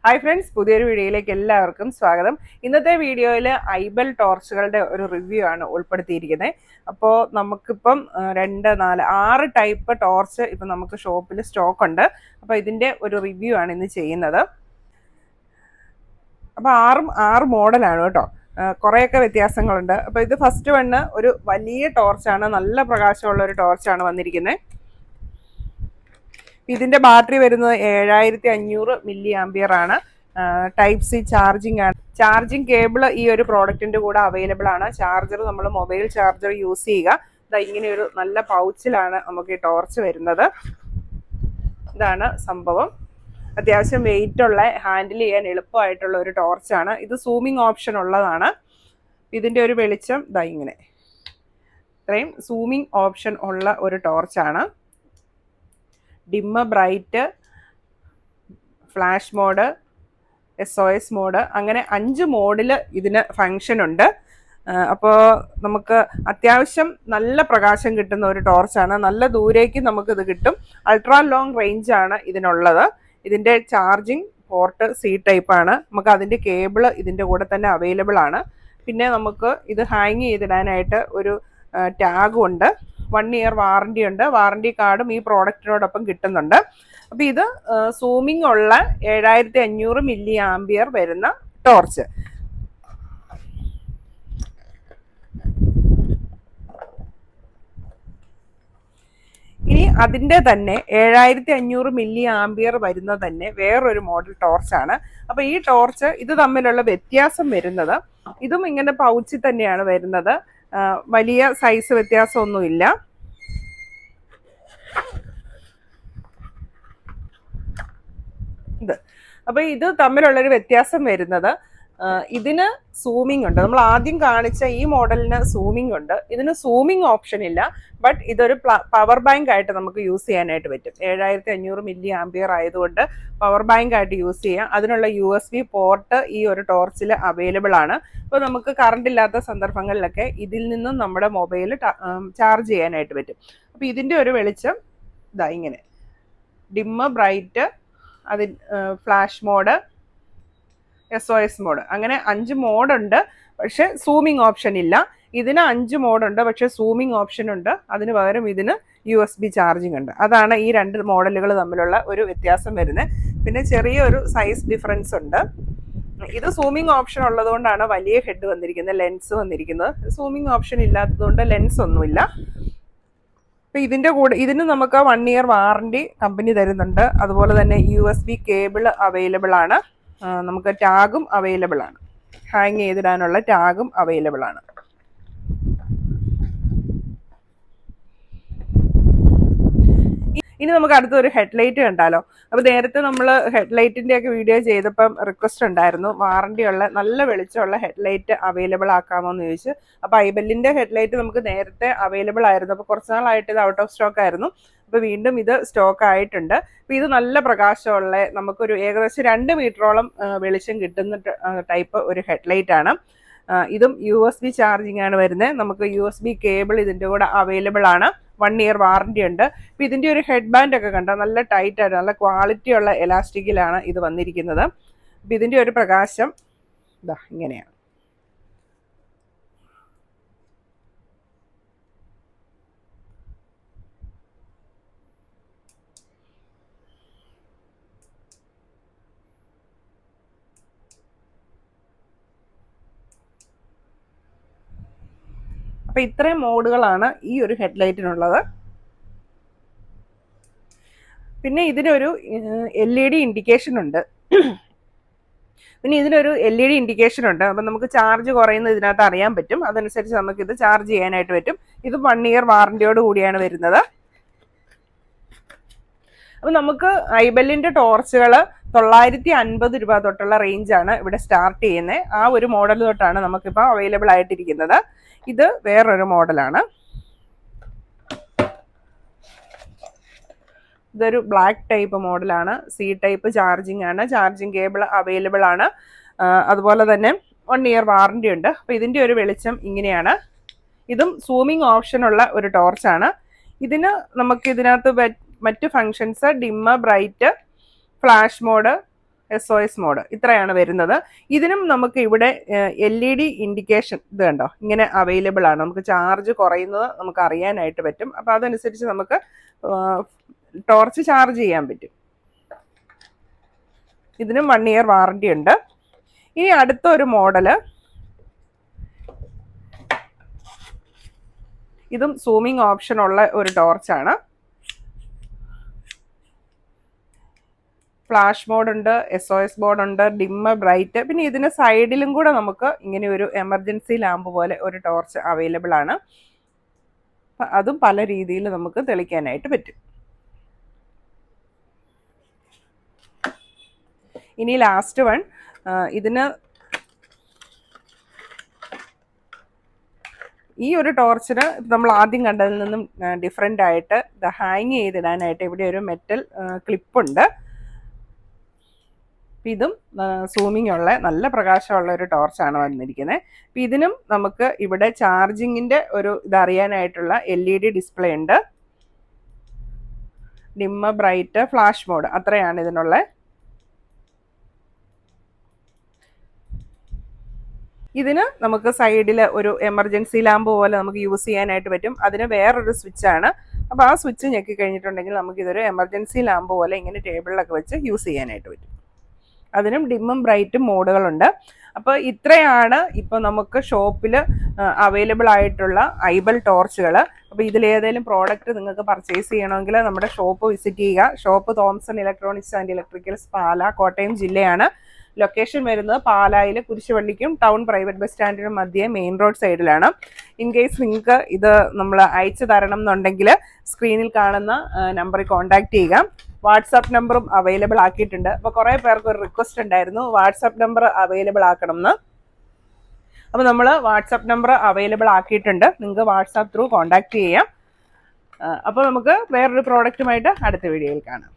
Hi friends, പുതിയൊരു വീഡിയോയിലേക്ക് എല്ലാവർക്കും സ്വാഗതം. ഇന്നത്തെ വീഡിയോയിൽ ഐബൽ ടോർച്ചുകളുടെ ഒരു റിവ്യൂ ആണ് ഉൾപ്പെടുത്തിയിരിക്കുന്നത്. അപ്പോൾ നമുക്കിപ്പം 2, 4, 6 ടൈപ്പ് ടോർച്ച് ഇപ്പം നമുക്ക് ഷോപ്പിൽ സ്റ്റോക്ക് ഉണ്ട്. അപ്പോൾ ഇതിൻ്റെ ഒരു റിവ്യൂ ആണ് ഇന്ന് ചെയ്യുന്നത്. അപ്പോൾ ആറ് മോഡലാണ് കേട്ടോ. കുറേയൊക്കെ വ്യത്യാസങ്ങളുണ്ട്. അപ്പോൾ ഇത് ഫസ്റ്റ് വണ്ണ് ഒരു വലിയ ടോർച്ചാണ്, നല്ല പ്രകാശമുള്ള ഒരു ടോർച്ചാണ് വന്നിരിക്കുന്നത്. ഇതിന്റെ ബാറ്ററി വരുന്നത് 7500 മില്ലി ആംപിയർ ആണ്. ടൈപ്പ് സി ചാർജിങ് ആണ്. ചാർജിങ് കേബിൾ ഈ ഒരു പ്രോഡക്റ്റിന്റെ കൂടെ അവൈലബിൾ ആണ്. ചാർജർ നമ്മൾ മൊബൈൽ ചാർജർ യൂസ് ചെയ്യുക. ഇങ്ങനെ ഒരു നല്ല പൗച്ചിലാണ് നമുക്ക് ഈ ടോർച്ച് വരുന്നത്. ഇതാണ് സംഭവം. അത്യാവശ്യം വെയിറ്റ് ഉള്ള, ഹാൻഡിൽ ചെയ്യാൻ എളുപ്പമായിട്ടുള്ള ഒരു ടോർച്ചാണ്. ഇത് സൂമിങ് ഓപ്ഷൻ ഉള്ളതാണ്. ഇതിന്റെ ഒരു വെളിച്ചം ഇങ്ങനെ ഇത്രയും സൂമിങ് ഓപ്ഷൻ ഉള്ള ഒരു ടോർച്ചാണ്. Dim, bright, flash mode, SOS mode, അങ്ങനെ 5 മോഡിൽ ഇതിന് ഫങ്ഷൻ ഉണ്ട്. അപ്പോൾ നമുക്ക് അത്യാവശ്യം നല്ല പ്രകാശം കിട്ടുന്ന ഒരു ടോർച്ചാണ്. നല്ല ദൂരേക്ക് നമുക്കിത് കിട്ടും. അൾട്രാ ലോങ് റേഞ്ച് ആണ് ഇതിനുള്ളത്. ഇതിൻ്റെ ചാർജിങ് പോർട്ട് C ടൈപ്പാണ്. നമുക്ക് അതിൻ്റെ കേബിൾ ഇതിൻ്റെ കൂടെ തന്നെ അവൈലബിൾ ആണ്. പിന്നെ നമുക്ക് ഇത് ഹാങ് ചെയ്തിടാനായിട്ട് ഒരു ടാഗും ഉണ്ട്. 1 ഇയർ വാറണ്ടി ഉണ്ട്. വാറണ്ടി കാർഡും ഈ പ്രോഡക്റ്റിനോടൊപ്പം കിട്ടുന്നുണ്ട്. അപ്പോൾ ഇത് സൂമിംഗ് ഉള്ള 7500 മില്ലി ആംപിയർ വരുന്ന ടോർച്ച്. ഇനി അതിൻ്റെ തന്നെ 7500 മില്ലി ആംപിയർ വരുന്ന തന്നെ വേറൊരു മോഡൽ ടോർച്ചാണ്. അപ്പോൾ ഈ ടോർച്ച് ഇത് തമ്മിലുള്ള വ്യത്യാസം വരുന്നത്, ഇതും ഇങ്ങനെ പൗച്ചിൽ തന്നെയാണ് വരുന്നത്. വലിയ സൈസ് വ്യത്യാസമൊന്നുമില്ല. അപ്പോൾ ഇത് തമ്മിലുള്ളൊരു വ്യത്യാസം വരുന്നത്, ഇതിന് സൂമിംഗ് ഉണ്ട്. നമ്മൾ ആദ്യം കാണിച്ച ഈ മോഡലിന് സൂമിംഗ് ഉണ്ട്. ഇതിന് സൂമിംഗ് ഓപ്ഷൻ ഇല്ല. ബട്ട് ഇതൊരു പവർ ബാങ്ക് ആയിട്ട് നമുക്ക് യൂസ് ചെയ്യാനായിട്ട് പറ്റും. 7500 മില്ലി ആംപിയർ ആയതുകൊണ്ട് പവർ ബാങ്ക് ആയിട്ട് യൂസ് ചെയ്യാം. അതിനുള്ള USB പോർട്ട് ഈ ഒരു ടോർച്ചിൽ അവൈലബിൾ ആണ്. അപ്പോൾ നമുക്ക് കറണ്ട് ഇല്ലാത്ത സന്ദർഭങ്ങളിലൊക്കെ ഇതിൽ നിന്നും നമ്മുടെ മൊബൈൽ ചാർജ് ചെയ്യാനായിട്ട് പറ്റും. അപ്പോൾ ഇതിൻ്റെ ഒരു വെളിച്ചം ഇങ്ങനെ ഡിമ്മ്, ബ്രൈറ്റ്, അതിൽ ഫ്ലാഷ് മോഡ്, SOS മോഡ്, അങ്ങനെ 5 മോഡുണ്ട്. പക്ഷെ സൂമിംഗ് ഓപ്ഷൻ ഇല്ല. ഇതിന് 5 മോഡുണ്ട്, പക്ഷെ സൂമിംഗ് ഓപ്ഷൻ ഉണ്ട്. അതിന് പകരം ഇതിന് USB ചാർജിങ് ഉണ്ട്. അതാണ് ഈ 2 മോഡലുകൾ തമ്മിലുള്ള ഒരു വ്യത്യാസം വരുന്നത്. പിന്നെ ചെറിയൊരു സൈസ് ഡിഫറൻസ് ഉണ്ട്. ഇത് സൂമിംഗ് ഓപ്ഷൻ ഉള്ളതുകൊണ്ടാണ് വലിയ ഹെഡ് വന്നിരിക്കുന്നത്, ലെൻസ് വന്നിരിക്കുന്നത്. സൂമിംഗ് ഓപ്ഷൻ ഇല്ലാത്തതുകൊണ്ട് ലെൻസ് ഒന്നുമില്ല. അപ്പോൾ ഇതിൻ്റെ കൂടെ ഇതിന് നമുക്ക് 1 ഇയർ വാറണ്ടി കമ്പനി തരുന്നുണ്ട്. അതുപോലെ തന്നെ USB കേബിൾ അവൈലബിൾ ആണ്. നമുക്ക് ടാഗും അവൈലബിൾ ആണ്. ഹാങ് ചെയ്തിടാനുള്ള ടാഗും അവൈലബിൾ ആണ്. ഇനി നമുക്ക് അടുത്തൊരു ഹെഡ്ലൈറ്റ് കണ്ടാലോ. അപ്പോൾ നേരത്തെ നമ്മൾ ഹെഡ്ലൈറ്റിൻ്റെ ഒക്കെ വീഡിയോ ചെയ്തപ്പം റിക്വസ്റ്റ് ഉണ്ടായിരുന്നു, വാറണ്ടിയുള്ള നല്ല വെളിച്ചമുള്ള ഹെഡ്ലൈറ്റ് അവൈലബിൾ ആക്കാമോ എന്ന് ചോദിച്ചു. അപ്പോൾ ഐബെല്ലിൻ്റെ ഹെഡ്ലൈറ്റ് നമുക്ക് നേരത്തെ അവൈലബിൾ ആയിരുന്നു. അപ്പോൾ കുറച്ച് നാളായിട്ട് ഇത് ഔട്ട് ഓഫ് സ്റ്റോക്ക് ആയിരുന്നു. അപ്പോൾ വീണ്ടും ഇത് സ്റ്റോക്ക് ആയിട്ടുണ്ട്. അപ്പോൾ ഇത് നല്ല പ്രകാശമുള്ള, നമുക്കൊരു ഏകദേശം 2 മീറ്ററോളം വെളിച്ചം കിട്ടുന്ന ടൈപ്പ് ഒരു ഹെഡ്ലൈറ്റ് ആണ്. ഇതും USB ചാർജിങ് ആണ് വരുന്നത്. നമുക്ക് USB കേബിൾ ഇതിൻ്റെ കൂടെ അവൈലബിൾ ആണ്. 1 ഇയർ വാറണ്ടി ഉണ്ട്. അപ്പോൾ ഇതിൻ്റെ ഒരു ഹെഡ് ബാൻഡ് ഒക്കെ കണ്ടാൽ നല്ല ടൈറ്റ് ആയിട്ട് നല്ല ക്വാളിറ്റി ഉള്ള എലാസ്റ്റിക്കിലാണ് ഇത് വന്നിരിക്കുന്നത്. അപ്പോൾ ഇതിൻ്റെ ഒരു പ്രകാശം ഇങ്ങനെയാണ്. അപ്പോൾ ഇത്രയും മോഡുകളാണ് ഈ ഒരു ഹെഡ്ലൈറ്റിനുള്ളത്. പിന്നെ ഇതിനൊരു LED ഇൻഡിക്കേഷൻ ഉണ്ട്. അപ്പം നമുക്ക് ചാർജ് കുറയുന്നത് ഇതിനകത്ത് അറിയാൻ പറ്റും. അതനുസരിച്ച് നമുക്കിത് ചാർജ് ചെയ്യാനായിട്ട് പറ്റും. ഇത് 1 ഇയർ വാറണ്ടിയോട് കൂടിയാണ് വരുന്നത്. അപ്പം നമുക്ക് ഐബെല്ലിൻ്റെ ടോർച്ചുകൾ 950 രൂപ തൊട്ടുള്ള റേഞ്ചാണ് ഇവിടെ സ്റ്റാർട്ട് ചെയ്യുന്നത്. ആ ഒരു മോഡൽ തൊട്ടാണ് നമുക്കിപ്പോൾ അവൈലബിൾ ആയിട്ടിരിക്കുന്നത്. ഇത് വേറൊരു മോഡലാണ്. ഇതൊരു ബ്ലാക്ക് ടൈപ്പ് മോഡലാണ്. C ടൈപ്പ് ചാർജിങ് ആണ്. ചാർജിങ് കേബിൾ അവൈലബിൾ ആണ്. അതുപോലെ തന്നെ 1 ഇയർ വാറണ്ടി ഉണ്ട്. അപ്പോൾ ഇതിൻ്റെ ഒരു വെളിച്ചം ഇങ്ങനെയാണ്. ഇതും സൂമിംഗ് ഓപ്ഷനുള്ള ഒരു ടോർച്ചാണ്. ഇതിന് നമുക്ക് ഇതിനകത്ത് മറ്റ് functions dim, bright, flash mode, SOS mode ഇത്രയാണ് വരുന്നത്. ഇതിനും നമുക്ക് ഇവിടെ LED ഇൻഡിക്കേഷൻ ഇത് കണ്ടോ ഇങ്ങനെ അവൈലബിൾ ആണ്. നമുക്ക് ചാർജ് കുറയുന്നത് നമുക്ക് അറിയാനായിട്ട് പറ്റും. അപ്പോൾ അതനുസരിച്ച് നമുക്ക് ടോർച്ച് ചാർജ് ചെയ്യാൻ പറ്റും. ഇതിനും 1 ഇയർ വാറണ്ടി ഉണ്ട്. ഇനി അടുത്ത ഒരു മോഡല്, ഇതും സൂമിങ് ഓപ്ഷൻ ഉള്ള ഒരു ടോർച്ചാണ്. ഫ്ലാഷ് മോഡ് ഉണ്ട്, SOS മോഡ് ഉണ്ട്, ഡിമ്മ് ബ്രൈറ്റ്. പിന്നെ ഇതിന് സൈഡിലും കൂടെ നമുക്ക് ഇങ്ങനെ ഒരു എമർജൻസി ലാമ്പ് പോലെ ഒരു ടോർച്ച് അവൈലബിൾ ആണ്. അതും പല രീതിയിൽ നമുക്ക് തെളിക്കാനായിട്ട് പറ്റും. ഇനി ലാസ്റ്റ് വൺ, ഇതിന് ഈ ഒരു ടോർച്ചിന് നമ്മൾ ആദ്യം കണ്ടതിൽ നിന്നും ഡിഫറെൻ്റ് ആയിട്ട് ഇത് ഹാങ് ചെയ്തിടാനായിട്ട് ഇവിടെ ഒരു മെറ്റൽ ക്ലിപ്പുണ്ട്. ഇതും സൂമിങ് ഉള്ള നല്ല പ്രകാശമുള്ള ഒരു ടോർച്ചാണ് വന്നിരിക്കുന്നത്. അപ്പം ഇതിനും നമുക്ക് ഇവിടെ ചാർജിങ്ങിൻ്റെ ഒരു ഇതറിയാനായിട്ടുള്ള LED ഡിസ്പ്ലേ ഉണ്ട്. ഡിമ്മ് ബ്രൈറ്റ് ഫ്ലാഷ് മോഡ് അത്രയാണ് ഇതിനുള്ള. ഇതിന് നമുക്ക് സൈഡിൽ ഒരു എമർജൻസി ലാമ്പ് പോലെ നമുക്ക് യൂസ് ചെയ്യാനായിട്ട് പറ്റും. അതിന് വേറൊരു സ്വിച്ചാണ്. അപ്പോൾ ആ സ്വിച്ച് ഞെക്കി കഴിഞ്ഞിട്ടുണ്ടെങ്കിൽ നമുക്കിതൊരു എമർജൻസി ലാമ്പ് പോലെ ഇങ്ങനെ ടേബിളിലൊക്കെ വെച്ച് യൂസ് ചെയ്യാനായിട്ട് പറ്റും. അതിനും ഡിമ്മും ബ്രൈറ്റും മോഡുകളുണ്ട്. അപ്പോൾ ഇത്രയാണ് ഇപ്പോൾ നമുക്ക് ഷോപ്പിൽ അവൈലബിൾ ആയിട്ടുള്ള ഐബൽ ടോർച്ചുകൾ. അപ്പോൾ ഇതിലേതെങ്കിലും പ്രോഡക്റ്റ് നിങ്ങൾക്ക് പർച്ചേസ് ചെയ്യണമെങ്കിൽ നമ്മുടെ ഷോപ്പ് വിസിറ്റ് ചെയ്യുക. Shop Thomson electronics and electricals, Pala, Kottayam ജില്ലയാണ്. ലൊക്കേഷൻ വരുന്നത് പാലായിൽ കുരിശുപള്ളിക്കും ടൗൺ പ്രൈവറ്റ് ബസ് സ്റ്റാൻഡിനും മധ്യേ മെയിൻ റോഡ് സൈഡിലാണ്. ഇൻ കേസ് നിങ്ങൾക്ക് ഇത് നമ്മൾ അയച്ചു തരണം എന്നുണ്ടെങ്കിൽ സ്ക്രീനിൽ കാണുന്ന നമ്പറിൽ കോൺടാക്ട് ചെയ്യുക. വാട്സാപ്പ് നമ്പറും അവൈലബിൾ ആക്കിയിട്ടുണ്ട്. അപ്പോൾ കുറേ പേർക്ക് ഒരു റിക്വസ്റ്റ് ഉണ്ടായിരുന്നു വാട്സാപ്പ് നമ്പർ അവൈലബിൾ ആക്കണം എന്ന്. അപ്പോൾ നമ്മൾ വാട്സാപ്പ് നമ്പർ അവൈലബിൾ ആക്കിയിട്ടുണ്ട്. നിങ്ങൾക്ക് വാട്സാപ്പ് ത്രൂ കോൺടാക്ട് ചെയ്യാം. അപ്പോൾ നമുക്ക് വേറൊരു പ്രോഡക്റ്റുമായിട്ട് അടുത്ത വീഡിയോയിൽ കാണാം.